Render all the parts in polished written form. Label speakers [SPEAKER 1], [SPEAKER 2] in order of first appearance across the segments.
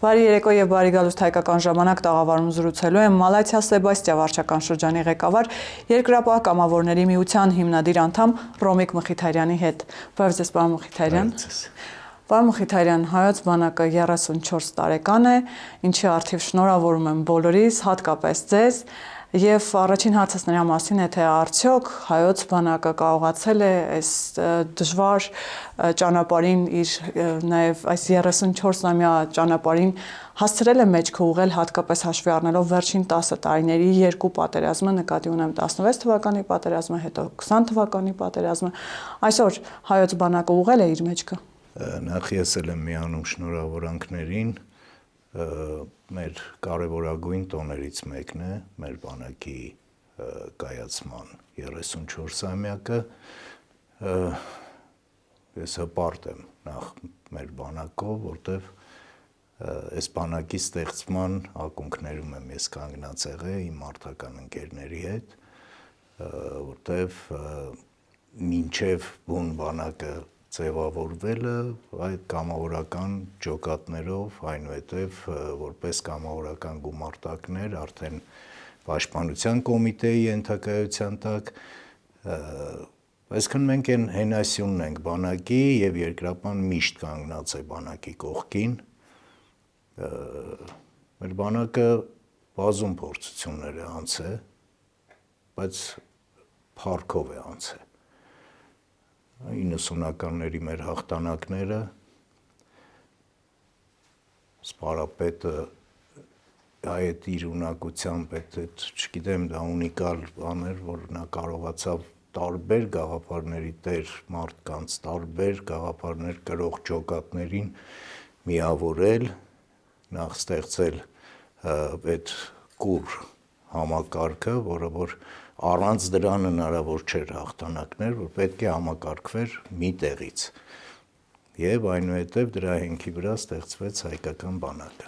[SPEAKER 1] Բարի երեկո եւ բարի գալուստ հայկական ժամանակ տաղավարում զրուցելու եմ Մալաթիա Սեբաստիա վարչական շրջանի ղեկավար Երկրապահ կամավորների միության հիմնադիր անդամ Ռոմիկ Մխիթարյանի հետ։ Բարև ձեզ, պարոն Մխիթարյան։ Պարոն Մխիթարյան, հայոց բանակը 34 տարեկան է, ինչի առթիվ շնորհավորում եմ բոլորիս, հատկապես ձեզ։ Եվ առաջին հարցս նրա մասին է, թե արդյոք հայոց բանակը կարողացել է այս դժվար ճանապարհին իր նաև այս 34-ամյա ճանապարհին հասցրել է մեջքը ուղղել հատկապես հաշվի առնելով վերջին 10 տարիների երկու պատերազմը, նկատի ունեմ 16 թվականի պատերազմը, հետո 20 թվականի պատերազմը, այսօր հայոց բանակը ուղղել է իր մեջքը։
[SPEAKER 2] Նախ ես եմ միանում շնորհավորանքներին մեր կարևորագույն տոներից մեկն է մեր բանակի կայացման 34-ամյակը ես հպարտ եմ նախ մեր բանակով, որտեվ այս բանակի ստեղծման ակունքներում եմ ես կանգնած եղել իմ մարդական ընկերների հետ, որտեվ մինչև բուն բանակը ձևավորվելը այդ կամավորական ջոկատներով, այնուհետև որպես կամավորական գումարտակներ արդեն պաշտպանության կոմիտեի ենթակայության տակ, այսինքն մենք այն հենասյունն ենք բանակի եւ երկրապահն միշտ կանգնած է բանակի կողքին, մեր բանակը բազում փորձություններ է անցել, բայց փառքով է անցել 90-ականների մեր հաղթանակները, սպարապետը այդ իր ունակությամբ, չգիտեմ, դա ունիկալ բան էր, որ նա կարողացավ տարբեր գաղափարների տեր մարդկանց, տարբեր գաղափարներ կրող ջոկատներին միավորել, նախ ստեղծել այդ կուր համակարգը, որը որ առանց դրան հնարավոր չէր հաղթանակներ, որ պետք է համակարգվեր մի տեղից եւ այնուհետեւ դրա հենքի վրա ստեղծվեց հայկական բանակը։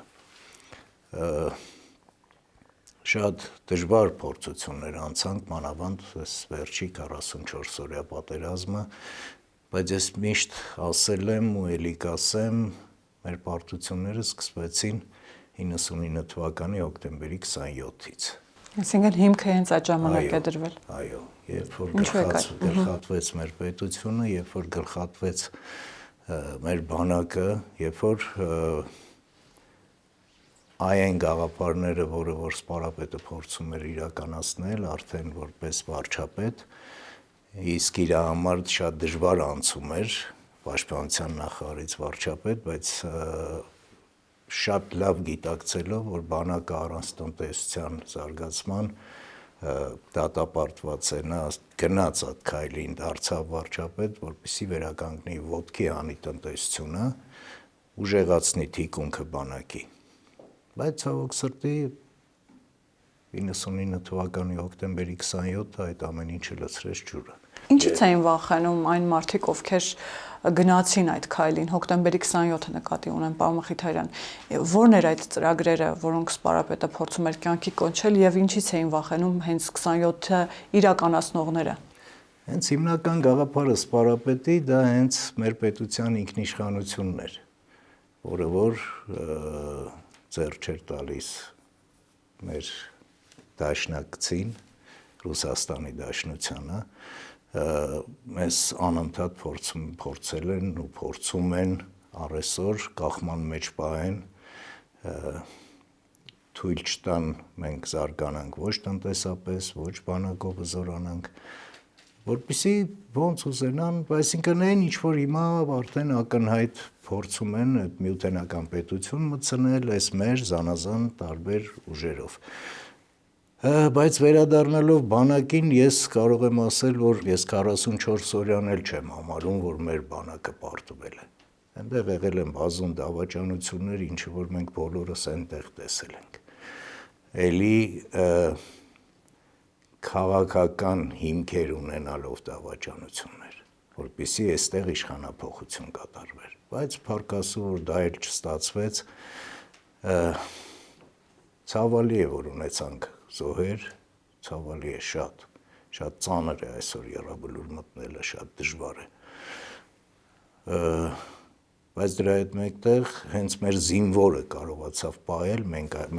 [SPEAKER 2] Շատ դժվար փորձություններ անցանք, մանավանդ այս վերջի 44-օրյա պատերազմը, բայց ես միշտ ասել եմ ու էլի կասեմ, մեր պարտությունները սկսվեցին 99 թվականի հոկտեմբերի 27-ից։
[SPEAKER 1] Այսինքն հիմքը հենց այդ ժամանակ է դրվել։
[SPEAKER 2] Այո, երբ որ գլխատվեց մեր պետությունը, երբ որ գլխատվեց մեր բանակը, երբ որ այն գաղափարները, որը որ սպարապետը փորձում էր իրականացնել, արդեն որպես վարչապետ, իսկ իր համար շատ դժվար անցում էր պաշտպանության նախարարից վարչապետ, բայց շատ լավ գիտակցելով, որ բանակը առանց տնտեսության զարգացման դատապարտված է, նա գնաց այդ քայլին, դարձավ վարչապետ, որպեսզի վերականգնի ոտքի անի տնտեսությունը, ուժեղացնի թիկունքը բանակի։ Բայց ցավոք սրտի 99 թվականի հոկտեմբերի 27-ը այդ ամեն ինչը լցրեց ջուրը։
[SPEAKER 1] Ինչից էին վախենում այն մարդիկ, ովքեր գնացին այդ քայլին, հոկտեմբերի 27-ը նկատի ունեմ, պարոն Մխիթարյան, ո՞րն էր այդ ծրագրերը, որոնք սպարապետը փորձում էր կյանքի կոչել եւ ինչից էին վախենում հենց 27-ը իրականացնողները։
[SPEAKER 2] Հենց հիմնական գաղափարը սպարապետի դա հենց մեր պետության ինքնիշխանությունն էր, որը որ ձեռ չէր տալիս մեր դաշնակցին, Ռուսաստանի Դաշնությանը, մեզ անընդհատ փորձել են ու փորձում են առեսօր կախման մեջ պահեն, թույլ չտան մենք զարգանանք ոչ տնտեսապես, ոչ բանակով զորանանք, որպեսզի ոնց ուզենան, այսինքն այն ինչ որ հիմա արդեն ակնհայտ փորձում են այդ միութենական պետություն մտցնել այս մեր զանազան տարբեր ուժերով։ Բայց վերադառնալով բանակին, ես կարող եմ ասել, որ ես 44 օրյան էլ չեմ համարում, որ մեր բանակը պարտվել է։ Այնտեղ եղել են բազում դավաճանություններ, ինչը որ մենք բոլորս այնտեղ տեսել ենք։ Էլի քաղաքական հիմքեր ունենալով դավաճանություններ, որպեսզի այստեղ իշխանափոխություն կատարվեր, բայց փառք Աստծո, որ դա էլ չստացվեց, ցավալի է, որ ունեցանք զոհեր, ցավալի է շատ ծանր է այսօր եռաբլուր մտնելը, շատ դժվար է։ բայց դրա հետ մեկտեղ հենց մեր զինվորը կարողացավ պահել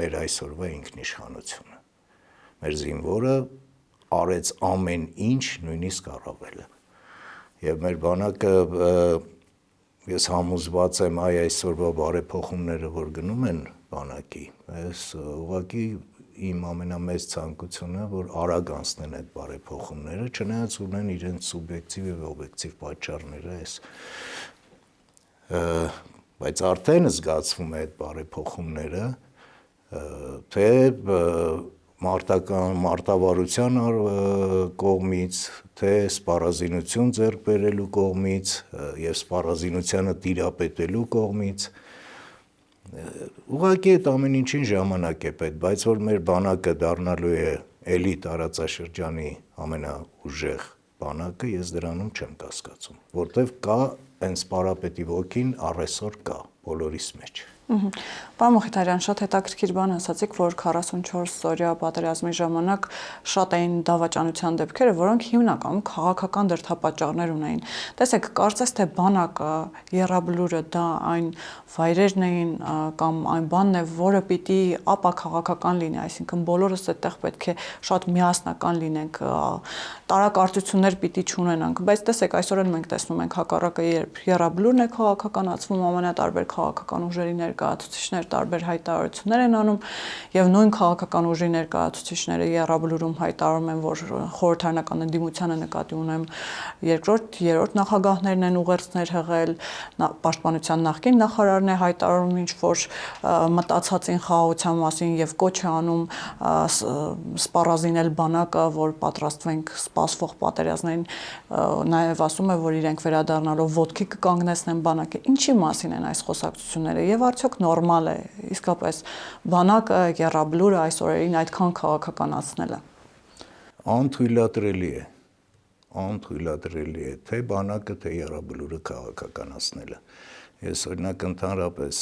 [SPEAKER 2] մեր այսօրվա ինքնիշխանությունը։ Մեր զինվորը արեց ամեն ինչ, նույնիսկ առավելը։ Եվ մեր բանակը ես համոզված եմ այսօրվա բարեփոխումները, որ գնում են բանակի, ես ուղղակի իմ ամենամեծ ցանկությունը, որ արագ անցնեն այդ բարեփոխումները, չնայած ունեն իրենց սուբյեկտիվ եւ օբյեկտիվ պատճառները այս բայց արդեն զգացվում է այդ բարեփոխումները, թե մարտավարության կողմից, թե սպառազինություն ձեռք բերելու կողմից եւ սպառազինությանը տիրապետելու կողմից, ուղղակի այդ ամեն ինչին ժամանակ է պետք, բայց որ մեր բանակը դառնալու է էլի տարածաշրջանի ամենաուժեղ բանակը, ես դրանում չեմ կասկածում, որտեվ կա այն սպառապետի ոգին առեսօր կա բոլորիս մեջ։
[SPEAKER 1] Պարոն Մխիթարյան, շատ հետաքրքիր բան ասացիք, որ 44-օրյա պատերազմի ժամանակ շատ էին դավաճանության դեպքերը, որոնք հիմնականում քաղաքական դրդապատճառներ ունեին։ Տեսեք, կարծես թե բանակը, եռաբլուրը դա այն վայրերն էին կամ այն բանն է, որը պիտի ապաքաղաքական լինի, այսինքն բոլորս այդտեղ պետք է շատ միասնական լինենք, տարակարծություններ պիտի չունենանք, բայց տեսեք, այսօր են մենք տեսնում ենք հակառակը, երբ եռաբլուրն է քաղաքականացվում, ամենատարբեր քաղաքական ուժերի ներկայացուցիչներ տարբեր հայտարարություններ են անում եւ նույն քաղաքական ուժի ներկայացուցիչները եռաբլուրում հայտարարում են, որ խորհրդարանական ընդդիմությանը նկատի ունեմ երկրորդ, երրորդ նախագահներն են ուղերձներ հղել, պաշտպանության նախկին նախարարն է հայտարարում ինչ որ մտածածին խաղաղության մասին եւ կոչ է անում սպառազինել բանակը, որ պատրաստվենք սպասվող պատերազմներին, նաեւ ասում է, որ իրենք վերադառնալով ոտքի կկանգնեցնեն բանակը։ Ինչի մասին են այս խոսակցությունները եւ արդյոք նորմալ է իսկապես բանակը, եռաբլուրը այս օրերին այդքան քաղաքականացնելը։
[SPEAKER 2] Անթույլատրելի է թե բանակը, թե եռաբլուրը քաղաքականացնելը։ Ես օրինակ ընդհանրապես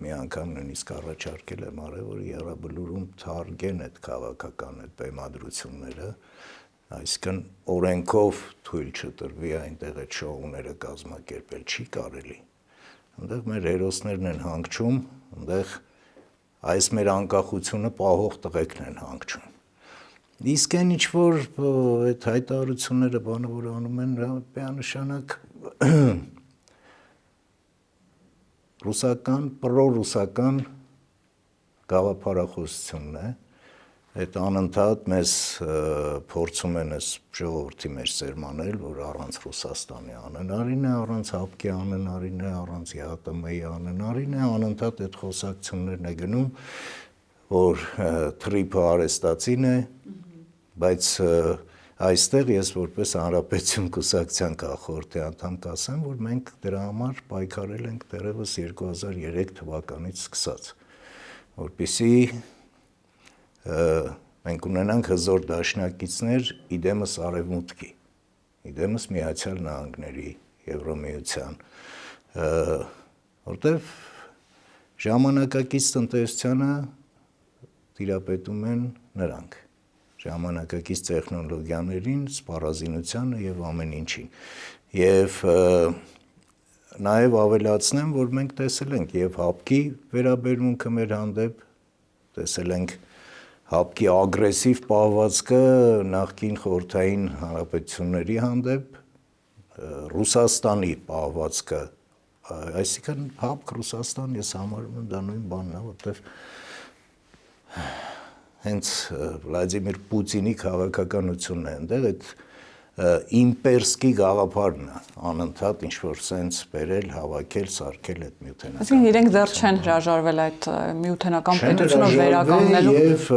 [SPEAKER 2] մի անգամ նույնիսկ առաջարկել եմ արել, որ եռաբլուրում թարգեն այդ քաղաքական այդ բեմադրությունները, այսինքն օրենքով թույլ չտրվի այնտեղ այդ շոուները կազմակերպել, չի կարելի։ Այնտեղ մեր հերոսներն են հանգչում, այնտեղ այս մեր անկախությունը պահող տղեկն են հանգչում։ Իսկ այն ինչ որ այդ հայտարարությունները բանը որ անում են, միանշանակ ռուսական, պրոռուսական գաղափարախոսությունն է, այդ անընդհատ մեզ փորձում են այս ժողովրդի մեջ սերմանել, որ առանց Ռուսաստանի անհնարին է, առանց ՀԱՊԿ-ի անհնարին է, առանց ԵԱՏՄ-ի անհնարին է, անընդհատ այդ խոսակցություններն է գնում, որ թրիփը արեստացին է, բայց այստեղ ես որպես Հանրապետություն կուսակցության խորհրդի անդամ կասեմ, որ մենք դրա համար պայքարել ենք դեռևս 2003 թվականից սկսած, որպեսզի մենք ունենանք հզոր դաշնակիցներ իդեմս Արևմուտքի, իդեմս Միացյալ Նահանգների, Եվրամիության, որտեվ ժամանակակից տնտեսությանը տիրապետում են նրանք, ժամանակակից տեխնոլոգիաներին, սպառազինությանը եւ ամեն ինչին։ Եվ նաեւ ավելացնեմ, որ մենք տեսել ենք եւ ՀԱՊԿ-ի վերաբերմունքը մեր հանդեպ, տեսել ենք ՀԱՊԿ-ի ագրեսիվ պահվածքը նախկին խորհրդային հանրապետությունների հանդեպ, Ռուսաստանի պահվածքը, այսինքն ՀԱՊԿ Ռուսաստան ես համարում եմ դա նույն բանն է, որտեվ հենց Վլադիմիր Պուտինի քաղաքականությունն է այնտեղ այդ իմպերսկի գաղափարն է անընդհատ ինչ որ սենց բերել, հավաքել, սարքել այդ միութենական։
[SPEAKER 1] Այսինքն իրենք դեռ չեն հրաժարվել այդ միութենական պետությունը վերականգնելու։ Եվ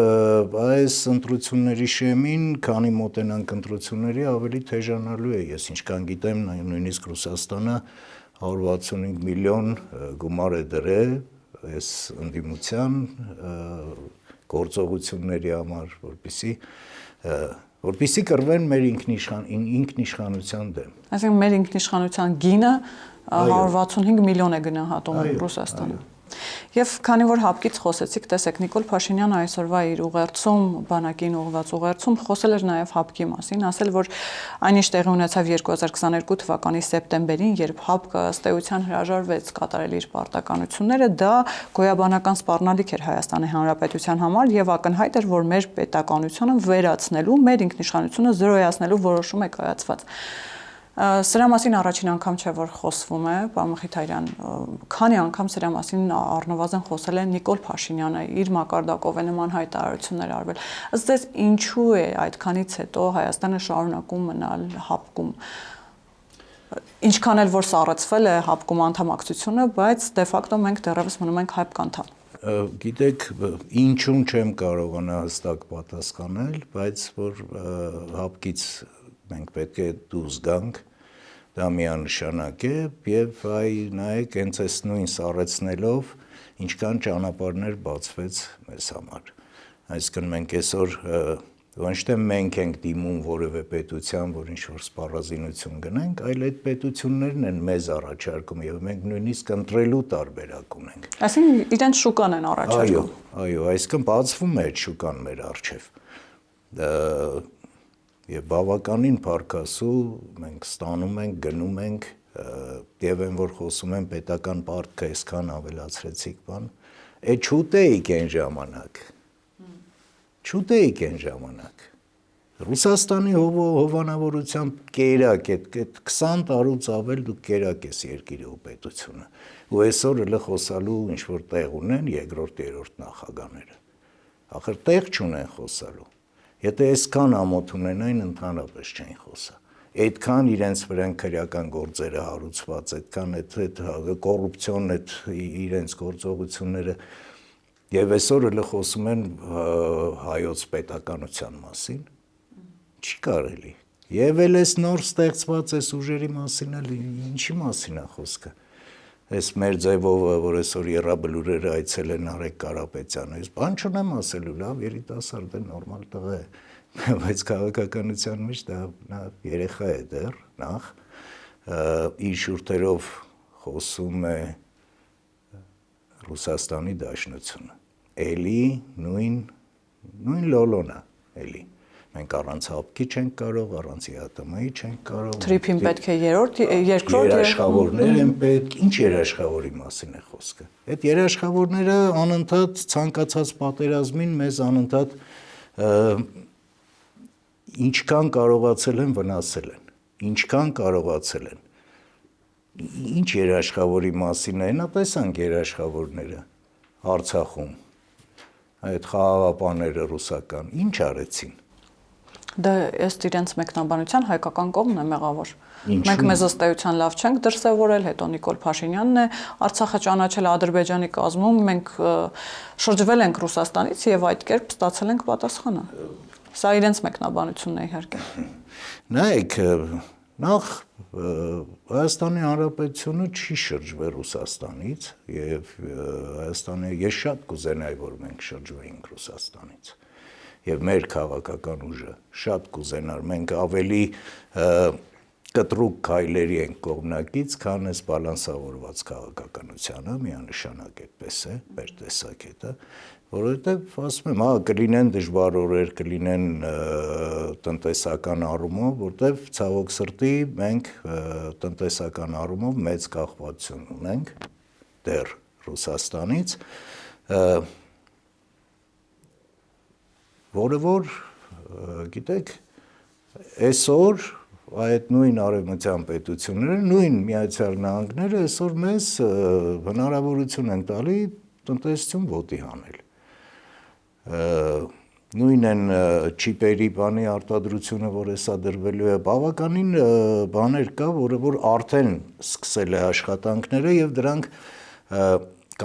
[SPEAKER 2] այս ընտրությունների շեմին, քանի մոտենանք ընտրությունների, ավելի թեժանալու է, ես ինչքան գիտեմ, նույնիսկ Ռուսաստանը 165 միլիոն գումար է դրել այս ընդդիմության գործողությունների համար, որպեսզի կռվեն մեր ինքնիշխանության դեմ։
[SPEAKER 1] Այսինքն մեր ինքնիշխանության գինը 165 միլիոն է գնահատում Ռուսաստանը։ Եվ քանի որ հապկից խոսեցիք, տեսեք Նիկոլ Փաշինյանը այսօրվա իր ուղերձում, բանակին ուղղված ուղերձում խոսել էր նաև հապկի մասին, ասել, որ այնինչ տեղի ունեցավ 2022 թվականի սեպտեմբերին, երբ հապկը ըստ էության հրաժարվեց կատարել իր պարտականությունները, դա գոյաբանական սպառնալիք էր Հայաստանի Հանրապետության համար եւ ակնհայտ էր, որ մեր պետականությունը վերացնելու, մեր ինքնիշխանությունը զրոյացնելու որոշում է կայացված։ Սրա մասին առաջին անգամ չէ, որ խոսվում է, պարոն Մխիթարյան, քանի անգամ սրա մասին առնվազն խոսել է Նիկոլ Փաշինյանը, իր մակարդակով է նման հայտարարություններ արվել։ Ըստ ձեզ ինչու է այդքանից հետո Հայաստանը շարունակում մնալ հապկում։ Ինչքան էլ որ սառեցվել է հապկում անդամակցությունը, բայց դե ֆակտո մենք դեռևս մնում ենք հապկ անդամ։
[SPEAKER 2] Գիտեք, ինչուն չեմ կարողանա հստակ պատասխանել, բայց որ հապկից մենք պետք է դուրս գանք, դա միանշանակ է եւ նայեք հենց այս նույն սառեցնելով ինչքան ճանապարհներ բացվեց մեզ համար։ Այսինքն մենք այսօր ոչ թե մենք ենք դիմում որևէ պետության, որ ինչ-որ սպառազինություն գնենք, այլ այդ պետություններն են մեզ առաջարկում եւ մենք նույնիսկ ընտրելու տարբերակ ունենք։
[SPEAKER 1] Այսինքն իրենց շուկան են առաջարկում։
[SPEAKER 2] Այո, այսինքն բացվում է այդ շուկան մեր առջև։ Եվ բավականին փառքասու մենք ստանում ենք, գնում ենք, եւ այն որ խոսում են պետական պարտքը այսքան ավելացրեցիք բան, այդ չուտեիք այն ժամանակ։ Չուտեիք այն ժամանակ։ Ռուսաստանի հովանավորությամբ կերակ այդ 20 տարուց ավել դուք կերակ ես երկիրը ու պետությունը։ Ու այսօր հələ խոսալու ինչ որ տեղ ունեն երկրորդ, երրորդ նախագահները։ Ախր տեղ չունեն խոսալու։ Եթե այսքան ամոթ ունենային, ընդհանրապես չեն խոսա։ Այդքան իրենց վրան քրեական գործերը հարուցված, այդքան այդ կոռուպցիոն այդ իրենց գործողությունները եւ այսօր հələ խոսում են հայոց պետականության մասին։ Չի կարելի։ Եվ էլ այս նոր ստեղծված այս ուժերի մասին էլ ինչի մասին է խոսքը։ Այս մեր ձևով, որ այսօր երրաբլուրերը այցել են Արեգ Կարապետյանը, ես բան չունեմ ասելու, լավ, երիտասարդ է, նորմալ տղա է, բայց քաղաքականության մեջ նա երեխա է դեռ, նախ, իր շուրթերով խոսում է Ռուսաստանի Դաշնությունը, էլի նույն լոլոնա, էլի։ Մենք առանց հապկի չենք կարող, առանց ԵԱՏՄ-ի չենք կարող։
[SPEAKER 1] Թրիփին պետք է երկրորդ
[SPEAKER 2] երաշխավորներ են պետք, ինչ երաշխավորի մասին է խոսքը։ Այդ երաշխավորները անընդհատ ցանկացած պատերազմին մեզ անընդհատ ինչքան կարողացել են վնասել են, ինչքան կարողացել են։ Ինչ երաշխավորի մասին է, նա տեսանք երաշխավորները Արցախում, այդ խաղաղապահները ռուսական, ինչ արեցին։
[SPEAKER 1] Դա ըստ իրենց մեկնաբանության հայկական կողմն է մեղավոր։ Մենք մեզ ըստ էության լավ չենք դրսևորել, հետո Նիկոլ Փաշինյանն է Արցախը ճանաչել Ադրբեջանի կազմում, մենք շրջվել ենք Ռուսաստանից եւ այդ կերպ ստացել ենք պատասխանը։ Սա իրենց մեկնաբանությունն է իհարկե։
[SPEAKER 2] Նայեք, նախ Հայաստանի Հանրապետությունը չի շրջվել Ռուսաստանից եւ ես շատ կուզենայի, որ մենք շրջվեինք Ռուսաստանից։ Եվ մեր քաղաքական ուժը շատ կուզենար, մենք ավելի կտրուկ քայլերի ենք կողմնակից, քան այս բալանսավորված քաղաքականությանը, միանշանակ այդպես է, մեր տեսակետը, որովհետև ասում եմ, կլինեն դժվար օրեր, կլինեն տնտեսական առումով, որտեղ ցավոք սրտի մենք տնտեսական առումով մեծ կախվածություն ունենք դեռ Ռուսաստանից, որը որ, գիտեք, այսօր այդ նույն արևմտյան պետությունները, նույն Միացյալ Նահանգները այսօր մեզ հնարավորություն են տալի տնտեսություն ոտի հանել։ Նույն են չիպերի բանի արտադրությունը, որ հեսա դրվելու է, բավականին բաներ կա, որը որ արդեն սկսել է աշխատանքները եւ դրանք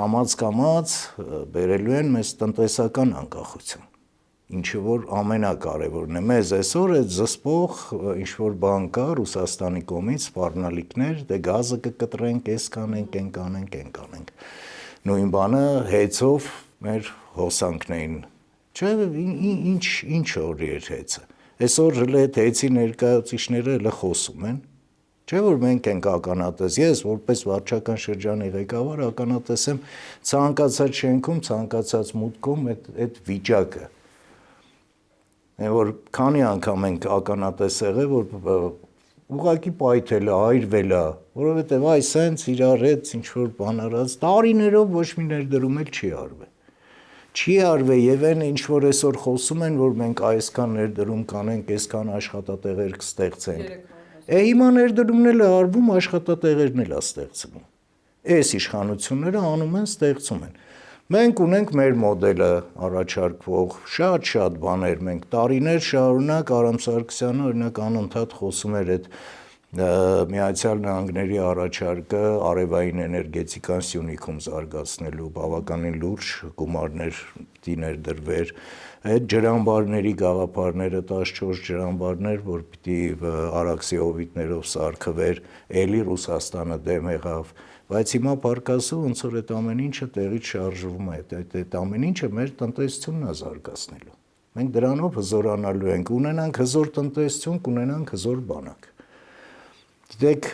[SPEAKER 2] կամաց բերելու են մեզ տնտեսական անկախություն։ Ինչը որ ամենակարևորն է, մեզ այսօր այդ զսպող ինչ-որ բան կա Ռուսաստանի կողմից սպառնալիքներ, դե գազը կկտրենք, այս կանենք, այն կանենք, այն կանենք։ Նույն բանը հեծով մեր հոսանքներին, չէ, ինչ օրի էր հեծը։ Այսօր հələ այդ հեծի ներկայացուցիչները հələ խոսում են, Չէ՞ որ մենք ենք ականատես, ես որպես վարչական շրջանի ղեկավար ականատես եմ ցանկացած շենքում, ցանկացած մուտքում այդ վիճակը։ Որ քանի անգամ ենք ականատես եղել, որ ուղղակի պայթել է, այրվել է, որովհետև այ սենց իրար հետ ինչ որ բան արած, տարիներով ոչ մի ներդրում էլ չի արվել։ Չի արվել եւ այն ինչ որ այսօր խոսում են, որ մենք այսքան ներդրում կանենք, այսքան աշխատատեղեր կստեղծենք։ Հիմա ներդրումն էլ է արվում, աշխատատեղերն էլ է ստեղծվում։ Այս իշխանությունները անում են, ստեղծում են։ Մենք ունենք մեր մոդելը առաջարկվող շատ բաներ, մենք տարիներ շարունակ Արամ Սարգսյանը օրինակ անընդհատ խոսում էր այդ Միացյալ Նահանգների առաջարկը արևային էներգետիկան Սյունիքում զարգացնելու բավականին լուրջ գումարներ ներդրվեր, այդ ջրամբարների գաղափարները 14 ջրամբարներ, որ պիտի Արաքսի հովիտներով սարքվեր, էլի Ռուսաստանը դեմ եղավ, բայց հիմա պարկասը ոնց որ այդ ամեն ինչը տեղից շարժվում է, այդ ամեն ինչը մեր տնտեսությունն է զարգացնելու։ Մենք դրանով հզորանալու ենք, ունենանք հզոր տնտեսություն, կունենանք հզոր բանակ։ Գիտեք,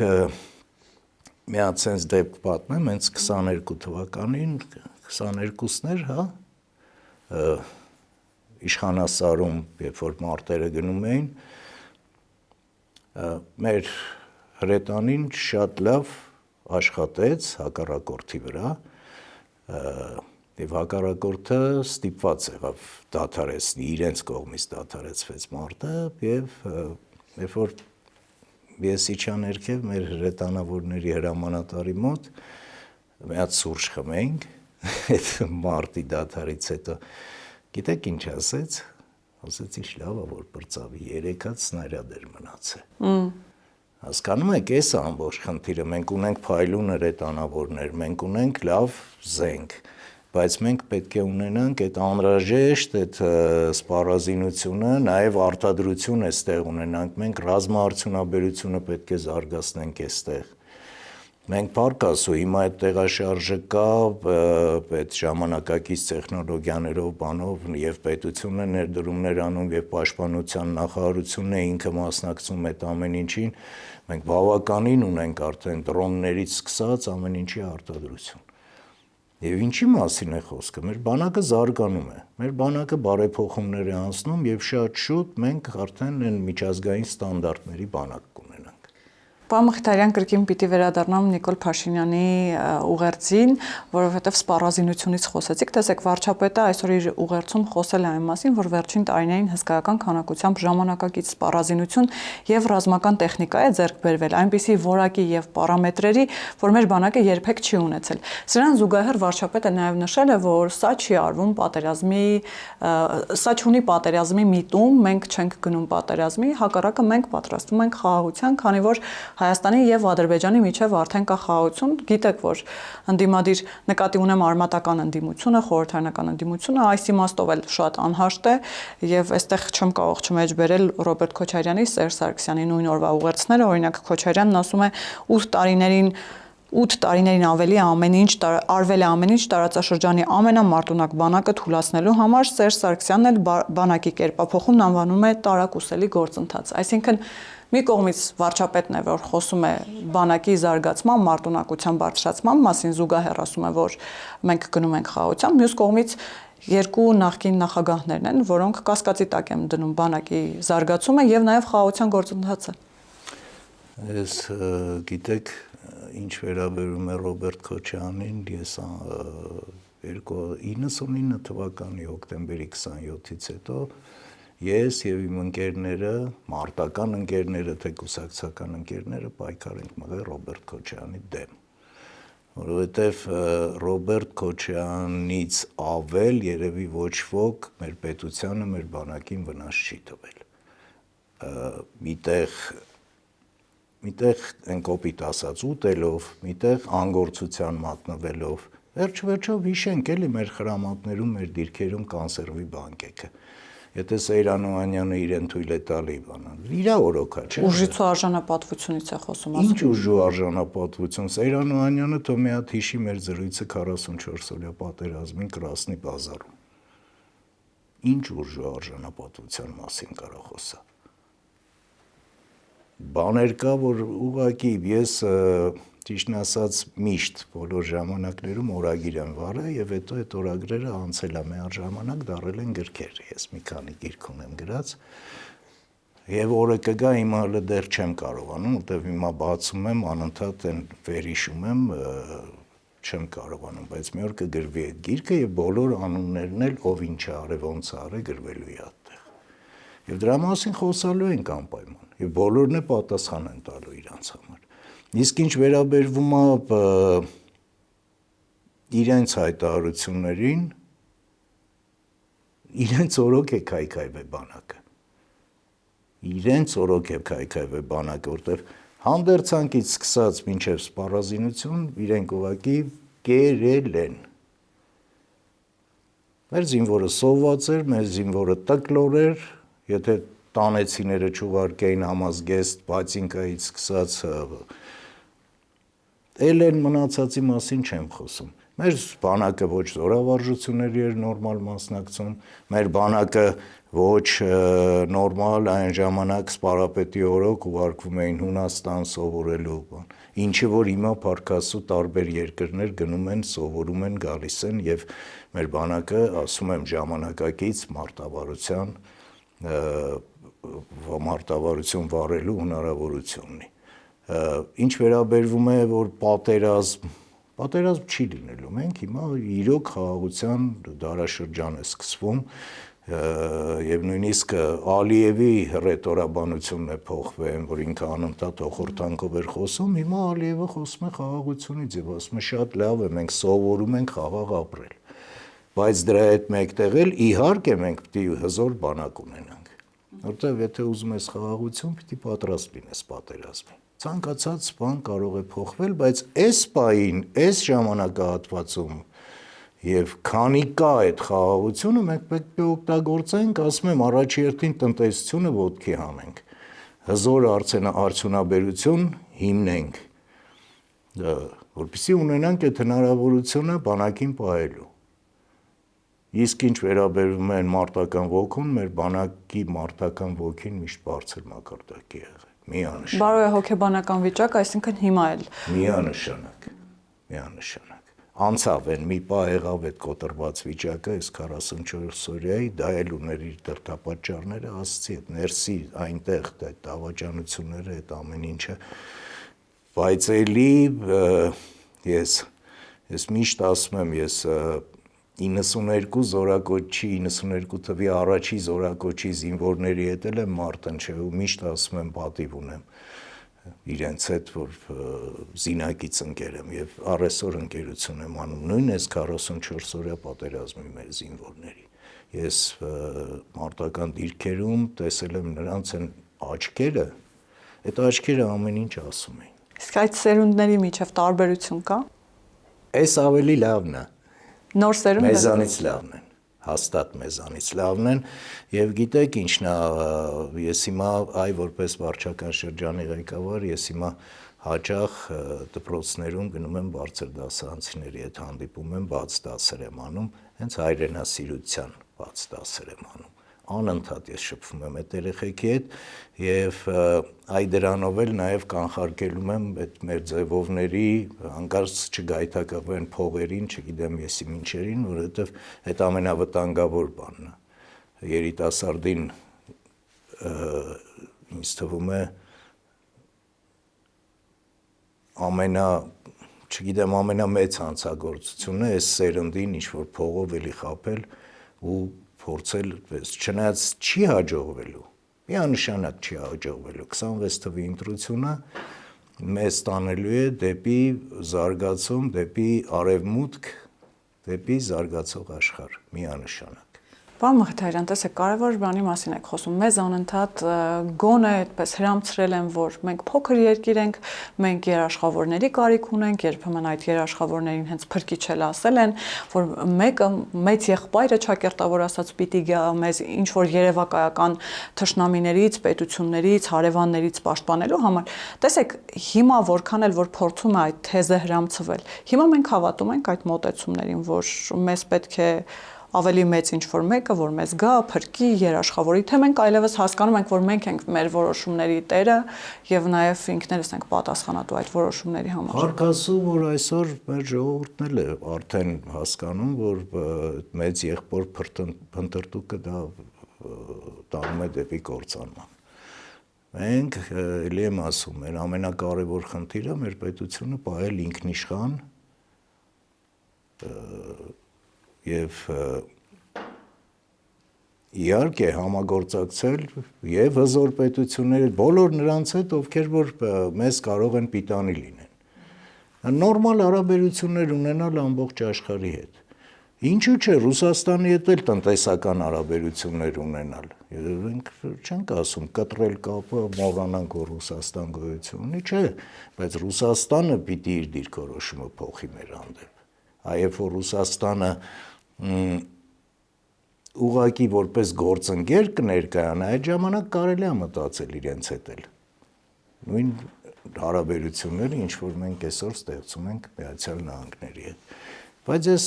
[SPEAKER 2] մի հատ sense դեպք պատմեմ, հենց 22 թվականին, 22-ներ, հա, իշխանասարում, երբ որ մարտերը գնում էին, մեր հրետանին շատ լավ աշխատեց հակառակորդի վրա, եւ հակառակորդը ստիպված եղավ դադարեցնի, իրենց կողմից դադարեցվեց մարտը եւ երբ որ ես իջա ներքև մեր հրետանավորների հրամանատարի մոտ մի հատ սուրճ խմենք այդ մարտի դադարից հետո գիտեք ինչ ասեց ինչ լավ է որ բրծավի 3 հատ սնարյադ էր մնացել հասկանում եք էս ամբողջ խնդիրը մենք ունենք փայլուն հրետանավորներ մենք ունենք լավ զենք բայց մենք պետք է ունենանք այդ անհրաժեշտ այդ սպառազինությունը, նաև արտադրություն էստեղ ունենանք, մենք ռազմաարդյունաբերությունը պետք է զարգացնենք էստեղ։ Մենք պարկասու հիմա այդ տեղաշարժը կա, այդ ժամանակակից տեխնոլոգիաներով, բանով եւ պետությունը ներդրումներ անում եւ պաշտպանության նախարարությունն է ինքը մասնակցում այդ ամեն ինչին, մենք բավականին ունենք արդեն դրոններից սկսած ամեն ինչի արտադրություն։ Եվ ինչի մասին է խոսքը, մեր բանակը զարգանում է, մեր բանակը բարեփոխումներ է անցնում եւ շատ շուտ մենք արդեն այն միջազգային ստանդարտների բանակ կունենանք։
[SPEAKER 1] Պարոն Մխիթարյան, կրկին պիտի վերադառնամ Նիկոլ Փաշինյանի ուղերձին, որովհետև սպառազինությունից խոսեցիք, տեսեք վարչապետը այսօր իր ուղերձում խոսել է այն մասին, որ վերջին տարիներին հսկայական քանակությամբ ժամանակակից սպառազինություն եւ ռազմական տեխնիկա է ձեռք բերվել, այնպիսի որակի եւ պարամետրերի, որ մեր բանակը երբեք չի ունեցել։ Սրան զուգահեռ վարչապետը նաեւ նշել է, որ սա չի արվում սա չունի պատերազմի միտում, մենք չենք գնում պատերազմի, հակառակը մենք պատրաստվում ենք խաղաղության, քանի որ Հայաստանի եւ Ադրբեջանի միջև արդեն կա խաղաղություն, գիտեք, որ ընդդիմադիր նկատի ունեմ արմատական ընդդիմությունը, խորհրդարանական ընդդիմությունը, այս իմաստով էլ շատ անհաշտ է եւ այստեղ չեմ կարող չմեջ բերել Ռոբերտ Քոչարյանի, Սերժ Սարգսյանի նույն օրվա ուղերձները, օրինակ Քոչարյանն ասում է 8 տարիներին ավելի արվել է ամեն ինչ տարածաշրջանի ամենամարտունակ բանակը թուլացնելու համար, Սերժ Սարգսյանն էլ բանակի կերպափոխումն անվանում է տարակուսելի գործընթաց։ Այսինքն մի կողմից վարչապետն է, որ խոսում է բանակի զարգացման, մարտունակության բարձրացման մասին, զուգահեռ ասում է, որ մենք գնում ենք խաղաղության, մյուս կողմից երկու նախկին նախագահներն են, որոնք կասկածի տակ են դնում բանակի զարգացումը եւ նաեւ խաղաղության գործընթացը։
[SPEAKER 2] Ես գիտեք, ինչ վերաբերում է Ռոբերտ Քոչարյանին, ես 99 թվականի հոկտեմբերի 27-ից հետո ես եւ իմ ընկերները, մարտական ընկերները, թե կուսակցական ընկերները պայքար ենք մղել Ռոբերտ Քոչարյանի դեմ, որովհետեւ Ռոբերտ Քոչարյանից ավել երևի ոչ ոք մեր պետությանը, մեր բանակին վնաս չի տվել։ Միտեղ են կոպիտ ասած ուտելով, միտեղ անգործության մատնվելով, վերջով հիշենք էլի մեր խրամատներում, մեր դիրքերում կանսերվի բանկեքը։ Եթե Սեյրան Օհանյանը իրեն թույլ է տալի բանան, իրա օրոքա, չէ՞։
[SPEAKER 1] Ուժից ու արժանապատվությունից է խոսում, ասում։
[SPEAKER 2] Ինչ ուժ ու արժանապատվություն, Սեյրան Օհանյանը թող մի հատ հիշի մեր զրույցը 44-օրյա պատերազմին Կրասնի բազարում։ Ինչ ուժ ու արժանապատվության մասին կարա խոսա։ բաներ կա, որ ուղղակի ես ճիշտն ասած միշտ բոլոր ժամանակներում օրագիր եմ վարել եւ հետո այդ օրագրերը անցել եմ միաժամանակ դարել են գրքեր։ Ես մի քանի գիրք ունեմ գրած եւ օրը կգա հիմա հələ դեռ չեմ կարողանում, որտեւ հիմա բացում եմ անընդհատ այն վերհիշում եմ չեմ կարողանում, բայց մի օր կգրվի այդ գիրքը եւ բոլոր անուններն էլ ով ինչ է արել, ոնց է արել գրվելու է այդտեղ։ Եվ դրա մասին խոսալու ենք անպայման եւ բոլորն է պատասխան են տալու իրանց համար։ Իսկ ինչ վերաբերվում է իրենց հայտարարություններին, իրենց օրոք է քայքայվե բանակը։ Իրենց օրոք է քայքայվե բանակը, որտեղ հանդերձանքից սկսած մինչև սպառազինություն իրենք ուղղակի կերել են։ Մեր զինվորը սոված էր, մեր զինվորը տկլոր էր, եթե տանեցիները չուղարկեին համազգեստ, բացինկայից սկսած էլ են մնացածի մասին չեմ խոսում։ Մեր բանակը ոչ զորավարժությունների էր նորմալ մասնակցում, մեր բանակը ոչ նորմալ այն ժամանակ սպարապետի օրոք ուղարկվում էին Հունաստան սովորելու բան։ Ինչը որ հիմա փառքասու տարբեր երկրներ գնում են, սովորում են, գալիս են եւ մեր բանակը, ասում եմ, ժամանակակից մարտավարություն վարելու հնարավորություն ունի։ Ինչ վերաբերվում է, որ պատերազմ չի լինելու, մենք հիմա իրոք խաղաղության դարաշրջան է սկսվում եւ նույնիսկ Ալիևի ռետորաբանությունն է փոխվել, որ ինքը անընդհատ հոխորտանքով էր խոսում, հիմա Ալիևը խոսում է խաղաղությունից եւ ասում է շատ լավ է, մենք սովորում ենք խաղաղ ապրել։ Բայց դրա հետ մեկտեղ էլ իհարկե մենք պետք է հզոր բանակ ունենանք, որտեղ եթե ուզում ես խաղաղություն, պետք է պատրաստ լինես պատերազմին։ Ցանկացած բան կարող է փոխվել, բայց այս պահին, այս ժամանակահատվածում եւ քանի կա այդ խաղաղությունը, մենք պետք է օգտագործենք, ասում եմ, առաջերտին տնտեսությունը ոտքի հանենք, հզոր արդյունաբերություն հիմնենք, որպեսզի ունենանք այդ հնարավորությունը բանակին պահելու։ Իսկ ինչ վերաբերվում է մարտական ոգուն, մեր բանակի մարտական ոգին միշտ բարձր մակարդակի եղել։ Միանշանակ։
[SPEAKER 1] Բարոյ է հոգեբանական վիճակ, այսինքն հիմա էլ։
[SPEAKER 2] Միանշանակ։ Անցավ են մի պահ եղավ այդ կոտրված վիճակը, այս 44 օրյայի, դա էլ ուներ իր դրդապատճառները, ասացի, այդ ներսի այնտեղ այդ դավաճանությունները, այդ ամեն ինչը, բայց էլի ես միշտ ասում եմ, ես 92 զորակոչի, 92 թվի առաջի զորակոչի զինվորների հետ էլ եմ մարտնչել ու միշտ ասում եմ պատիվ ունեմ իրենց հետ, որ զինակից ընկեր եմ եւ առեսօր ընկերություն եմ անում, նույն այս 44 օրյա պատերազմի մեր զինվորների։ Ես մարտական դիրքերում տեսել եմ նրանց են աչքերը, այդ աչքերը ամեն ինչ ասում էին։
[SPEAKER 1] Իսկ այդ սերունդների միջև տարբերություն կա։
[SPEAKER 2] Այս ավելի լավն է։
[SPEAKER 1] Նոր սերունդը
[SPEAKER 2] մեզանից լավն են, հաստատ մեզանից լավն են եւ գիտեք ինչն է, ես հիմա որպես վարչական շրջանի ղեկավար, ես հիմա հաճախ դպրոցներում գնում եմ բարձր դասարանցիների հետ հանդիպում եմ, բաց դասեր եմ անում, հենց հայրենասիրության բաց դասեր եմ անում։ Անընդհատ ես շփվում եմ այդ երեխեքի հետ եւ այ դրանով էլ նաեւ կանխարգելում եմ այդ մեր ձևովների հանկարծ չգայթակղվեն փողերին, չգիտեմ եսի ինչերին, որովհետեւ այդ ամենավտանգավոր բանն է։ Երիտասարդին ինձ թվում է ամենամեծ հանցագործությունը այս սերնդին ինչ որ փողով էլի խաբել ու փորձել, չնայած չի հաջողվելու, միանշանակ չի հաջողվելու, 26 թվի ընտրությունը մեզ տանելու է դեպի զարգացում, դեպի արևմուտք, դեպի զարգացող աշխարհ, միանշանակ։
[SPEAKER 1] Պարոն Մխիթարյան, տեսեք, կարևոր բանի մասին եք խոսում։ Մեզ անընդհատ գոնե այդպես հրամցրել են, որ մենք փոքր երկիր ենք, մենք երաշխավորների կարիք ունենք, երբեմն այդ երաշխավորներին հենց փրկիչ էլ ասել են, որ մեկը մեծ եղբայրը ճակերտավոր ասած պիտի գա մեզ ինչ որ երևակայական թշնամիներից, պետություններից, հարևաններից պաշտպանելու համար։ Տեսեք, հիմա որքան էլ որ փորձում է այդ թեզը հրամցվել, հիմա մենք հավատում ենք այդ մոտեցումներին, որ մեզ պետք է ավելի մեծ ինչ-որ մեկը, որ մեզ գա, փրկի, երաշխավորի, թե մենք այլևս հասկանում ենք, որ մենք ենք մեր որոշումների տերը եւ նաեւ ինքներս ենք պատասխանատու այդ որոշումների համար։
[SPEAKER 2] Հարկ ասում, որ այսօր մեր ժողովուրդն էլ է արդեն հասկանում, որ մեծ եղբոր փնտրտուքը դա տանում է դեպի կործանման։ Մենք էլի եմ ասում, մեր ամենակարևոր խնդիրը մեր պետությունը պահել ինքնիշխան եւ իհարկե համագործակցել եւ հզոր պետությունների բոլոր նրանց հետ, ովքեր որ մեզ կարող են պիտանի լինեն։ Նորմալ հարաբերություններ ունենալ ամբողջ աշխարհի հետ։ Ինչու՞ չէ Ռուսաստանի հետ էլ տնտեսական հարաբերություններ ունենալ։ Մենք չենք ասում կտրել կապը, մոռանանք որ Ռուսաստան գոյություն ունի, չէ, բայց Ռուսաստանը պիտի իր դիրքորոշումը փոխի մեր հանդեպ։ Այև որ Ռուսաստանը ուղղակի որպես գործընկեր կներկայանա, այդ ժամանակ կարելի է մտածել իրենց հետ էլ։ Նույն հարաբերությունները, ինչ որ մենք այսօր ստեղծում ենք Միացյալ Նահանգների հետ։ Բայց ես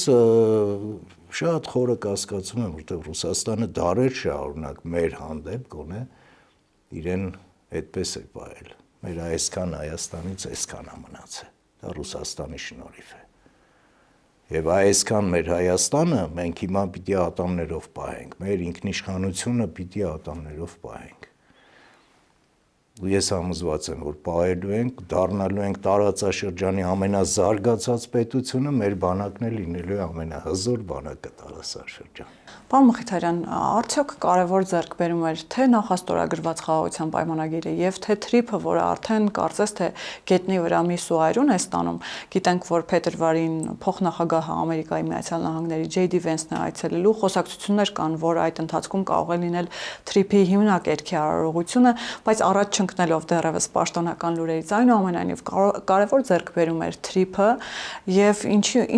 [SPEAKER 2] շատ խորը կասկածում եմ, որտեղ Ռուսաստանը դարեր շարունակ մեր հանդեպ գոնե իրեն այդպես է պահել։ Մեր այսքան Հայաստանից այսքան է մնացել։ Դա Ռուսաստանի շնորհիվ է։ Եվ այսքան մեր Հայաստանը մենք հիմա պիտի ատամներով պահենք, մեր ինքնիշխանությունը պիտի ատամներով պահենք։ Ու ես համոզված եմ, որ պահելու ենք, դառնալու ենք տարածաշրջանի ամենազարգացած պետությունը, մեր բանակն է լինելու է ամենահզոր բանակը տարածաշրջանում։
[SPEAKER 1] Պարոն Մխիթարյան, արդյոք կարևոր ձեռքբերում էր թե նախաստորագրված խաղաղության պայմանագիրը եւ թե TRIP-ը, որը արդեն կարծես թե գետնի վրա մի սուայրուն է ստանում։ Գիտենք, որ փետրվարին փոխնախագահը Ամերիկայի Միացյալ Նահանգների JD Vance-ն է այցելելու, խոսակցություններ կան, որ այդ ընթացքում կարող է լինել TRIP-ի հիմնակերքի արարողությունը, բայց առաջ չընկնելով դեռևս պաշտոնական լուրերից, այնուամենայնիվ կարևոր ձեռքբերում էր TRIP-ը եւ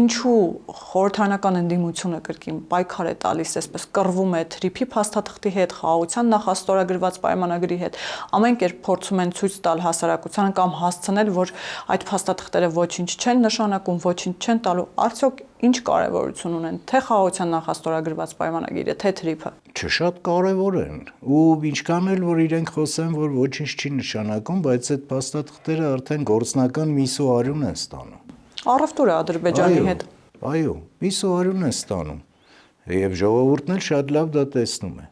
[SPEAKER 1] ինչու խորհրդարանական ընդդիմությունը կրկին պայքար է տալիս, այսպես կռվում է TRIP-ի փաստաթղթի հետ, խաղաղության նախաստորագրված պայմանագրի հետ, ամեն կերպ փորձում են ցույց տալ հասարակությանը կամ հասցնել, որ այդ փաստաթղթերը ոչինչ չեն նշանակում, ոչինչ չեն տալու, արդյոք ինչ կարևորություն ունեն թե խաղաղության նախաստորագրված պայմանագիրը, թե TRIP-ը։
[SPEAKER 2] Շատ կարևոր են ու ինչքան էլ որ իրենք խոսեն, որ ոչինչ չի նշանակում, բայց այդ փաստաթղթերը արդեն գործնական միսուարյուն են ստանում։
[SPEAKER 1] Առևտուրը Ադրբեջանի հետ։
[SPEAKER 2] Այո, միսուարյուն են ստանում։ Եվ ժողովուրդն էլ շատ լավ դա տեսնում է։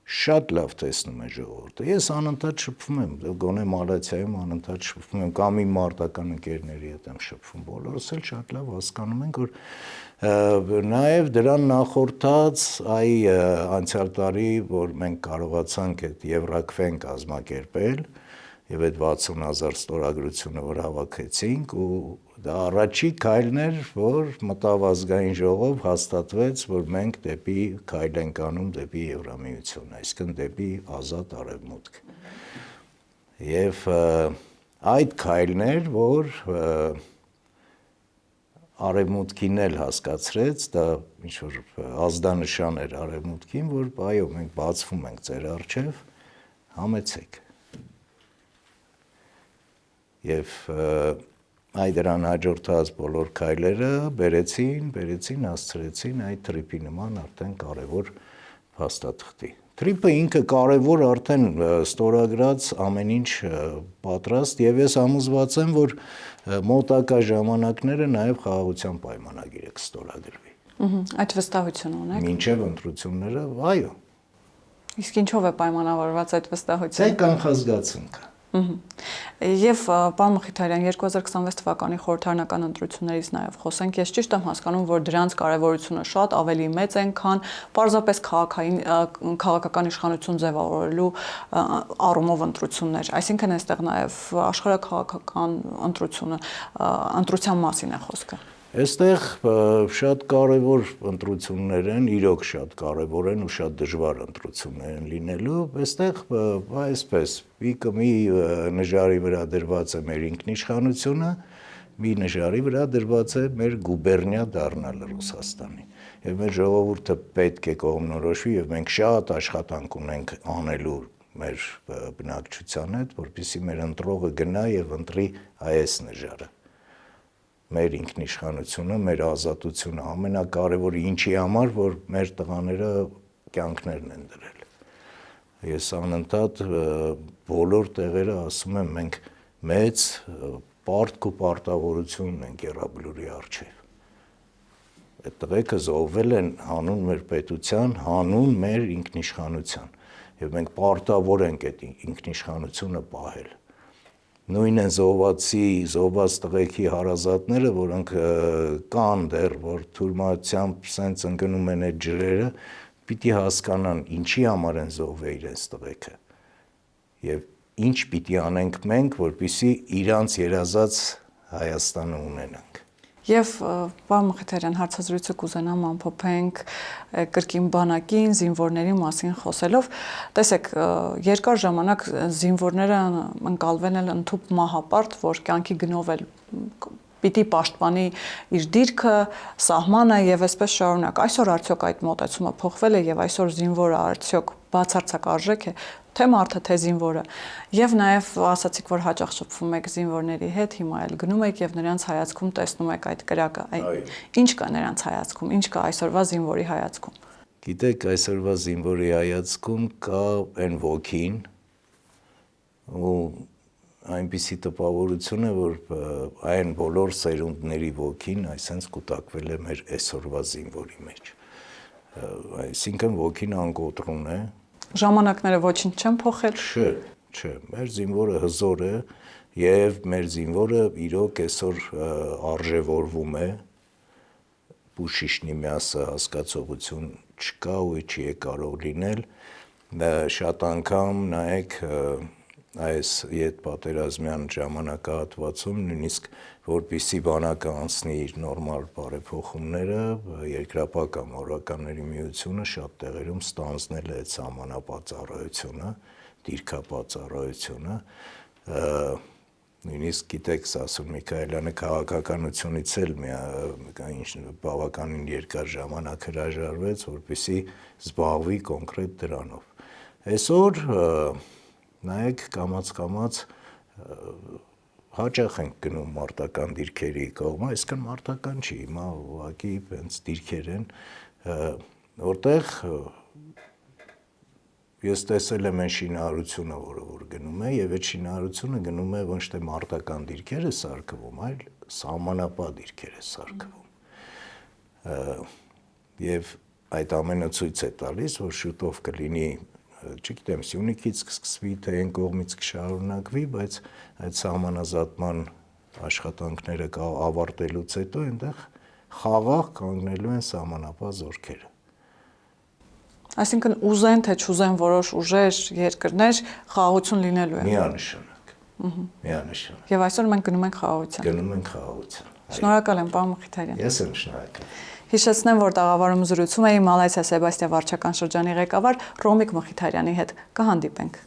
[SPEAKER 2] Շատ լավ տեսնում է ժողովուրդը։ Ես անընդհատ շփվում եմ, գոնե Մալաթիայում անընդհատ շփվում եմ, կամ իմ մարտական ընկերների հետ եմ շփվում։ Բոլորս էլ շատ լավ հասկանում ենք, որ նաև դրան նախորդած անցյալ տարի, որ մենք կարողացանք այդ Եվրաքվեն կազմակերպել եւ այդ 60,000 ստորագրությունը որ հավաքեցինք ու դա առաջի քայլն էր, որ մտավազգային ժողով հաստատվեց, որ մենք դեպի քայլ ենք անում դեպի Եվրամիություն, այսինքն դեպի ազատ արևմուտք։ Եվ այդ քայլն էր, որ արևմուտքին էլ հասկացրեց, դա ինչ որ ազդանշան էր արևմուտքին, որ այո, մենք բացվում ենք ձեր առջև, համեցեք։ Եվ այդ դրան հաջորդած բոլոր քայլերը բերեցին, հասցրեցին այդ TRIP-ի նման արդեն կարևոր փաստաթղթի։ TRIP-ը ինքը կարևոր արդեն ստորագրած ամեն ինչ պատրաստ եւ ես համոզված եմ, որ մոտակա ժամանակները նաեւ խաղաղության պայմանագիրը կստորագրվի։
[SPEAKER 1] Այդ վստահությունը ունեք։
[SPEAKER 2] Մինչեւ ընտրությունները, այո։
[SPEAKER 1] Իսկ ինչով է պայմանավորված այդ վստահությունը։
[SPEAKER 2] Դա կանխազգացում կա։
[SPEAKER 1] Եվ պարոն Մխիթարյան, 2026 թվականի խորհրդարանական ընտրություններից նաև խոսենք, ես ճիշտ եմ հասկանում, որ դրանց կարևորությունը շատ ավելի մեծ է, քան պարզապես քաղաքական իշխանություն ձևավորելու առումով ընտրություններ, այսինքն այստեղ նաև աշխարհաքաղաքական ընտրության մասին է խոսքը։
[SPEAKER 2] Այստեղ շատ կարևոր ընտրություններ են, իրոք շատ կարևոր են ու շատ դժվար ընտրություններ են լինելու, այստեղ այսպես մի նժարի վրա դրված է մեր ինքնիշխանությունը, մի նժարի վրա դրված է մեր գուբերնիա դառնալը Ռուսաստանի։ Եվ մեր ժողովուրդը պետք է կողմնորոշվի եւ մենք շատ աշխատանք ունենք անելու մեր բնակչության հետ, որպեսզի մեր ընտրողը գնա եւ ընտրի այս նժարը։ մեր ինքնիշխանությունը, մեր ազատությունը, ամենակարևորը ինչի համար, որ մեր տղաները կյանքներն են դրել։ Ես անընդհատ բոլոր տեղերը ասում եմ, մենք մեծ պարտք ու պարտավորություն ունենք Եռաբլուրի առջև։ Այդ տղեկը զոհվել են հանուն մեր պետության, հանուն մեր ինքնիշխանության, եւ մենք պարտավոր ենք այդ ինքնիշխանությունը պահել։ Նույն են զոհված տղեկի հարազատները, որոնք կան դեռ, որ թուրմացիամբ սենց ընկնում են այդ ջրերը, պիտի հասկանան ինչի համար են զոհվել իրենց տղեկը եւ ինչ պիտի անենք մենք, որպեսզի իրանց երազած Հայաստանը ունենանք։
[SPEAKER 1] Եվ պարոն Մխիթարյան, հարցազրույցը կուզենամ ամփոփենք կրկին բանակին, զինվորների մասին խոսելով։ Տեսեք, երկար ժամանակ զինվորները ընկալվել են ընդհուպ մահապարտ, որ կյանքի գնով էլ պիտի պաշտպանի իր դիրքը, սահմանը եւ այսպես շարունակ։ Այսօր արդյոք այդ մոտեցումը փոխվել է եւ այսօր զինվորը արդյոք բացարձակ արժեք է, թե մարդը, թե զինվորը։ Եվ նաեւ ասացիք, որ հաճախ շփվում եք զինվորների հետ, հիմա էլ գնում եք եւ նրանց հայացքում տեսնում եք այդ կրակը։ Ինչ կա նրանց հայացքում, ինչ կա այսօրվա զինվորի հայացքում։
[SPEAKER 2] Գիտեք, այսօրվա զինվորի հայացքում կա այն ոգին ու այնպիսի տպավորություն է, որ այն բոլոր սերունդների ոգին այսենց կուտակվել է մեր այսօրվա զինվորի մեջ։ Այսինքն ոգին անկոտրուն է։
[SPEAKER 1] Ժամանակները ոչինչ չեն փոխել։
[SPEAKER 2] Չէ, մեր զինվորը հզոր է եւ մեր զինվորը իրոք այսօր արժևորվում է, Պուշիշնի միասը հասկացողություն չկա ու չի կարող լինել, շատ անգամ նայեք այս ետպատերազմյան ժամանակահատվածում նույնիսկ որպեսզի բանակը անցնի իր նորմալ բարեփոխումները, երկրապահ մորականների միությունը շատ տեղերում ստանձնել է այդ սահմանապատծառայությունը, դիրքապատծառայությունը, նույնիսկ գիտեք Սասուն Միքայելյանը քաղաքականությունից էլ բավականին երկար ժամանակ հրաժարվեց, որպեսզի զբաղվի կոնկրետ դրանով։ Այսօր նայեք կամաց հաճախ ենք գնում մարտական դիրքերի կողմը, այսքան մարտական չի, հիմա ուղղակի հենց դիրքեր են, որտեղ ես տեսել եմ այն շինարարությունը, որ գնում է, եւ այդ շինարարությունը գնում է ոչ թե մարտական դիրքեր է սարքվում, այլ սահմանապահ դիրքեր է սարքվում։ Եվ այդ ամենը ցույց է տալիս, որ շուտով կլինի, չգիտեմ, Սյունիքից կսկսվի, թե այն կողմից կշարունակվի, բայց այդ սահմանազատման աշխատանքները ավարտելուց հետո այնտեղ խաղաղ կանգնելու են սահմանապահ զորքերը։
[SPEAKER 1] Այսինքն ուզեն թե չուզեն որոշ ուժեր, երկրներ խաղաղություն լինելու է։
[SPEAKER 2] Միանշանակ։
[SPEAKER 1] Եվ այսօր մենք գնում ենք խաղաղության։
[SPEAKER 2] Գնում ենք խաղաղության։
[SPEAKER 1] Շնորհակալ եմ, պարոն Մխիթարյան։
[SPEAKER 2] Ես եմ շնորհակալ։
[SPEAKER 1] Հիշեցնեմ, որ տաղավարում զրուցում էի Մալայցիա Սեբաստիա վարչական շրջանի ղեկավար Ռոմիկ Մխիթարյանի հետ։ Կհանդիպենք։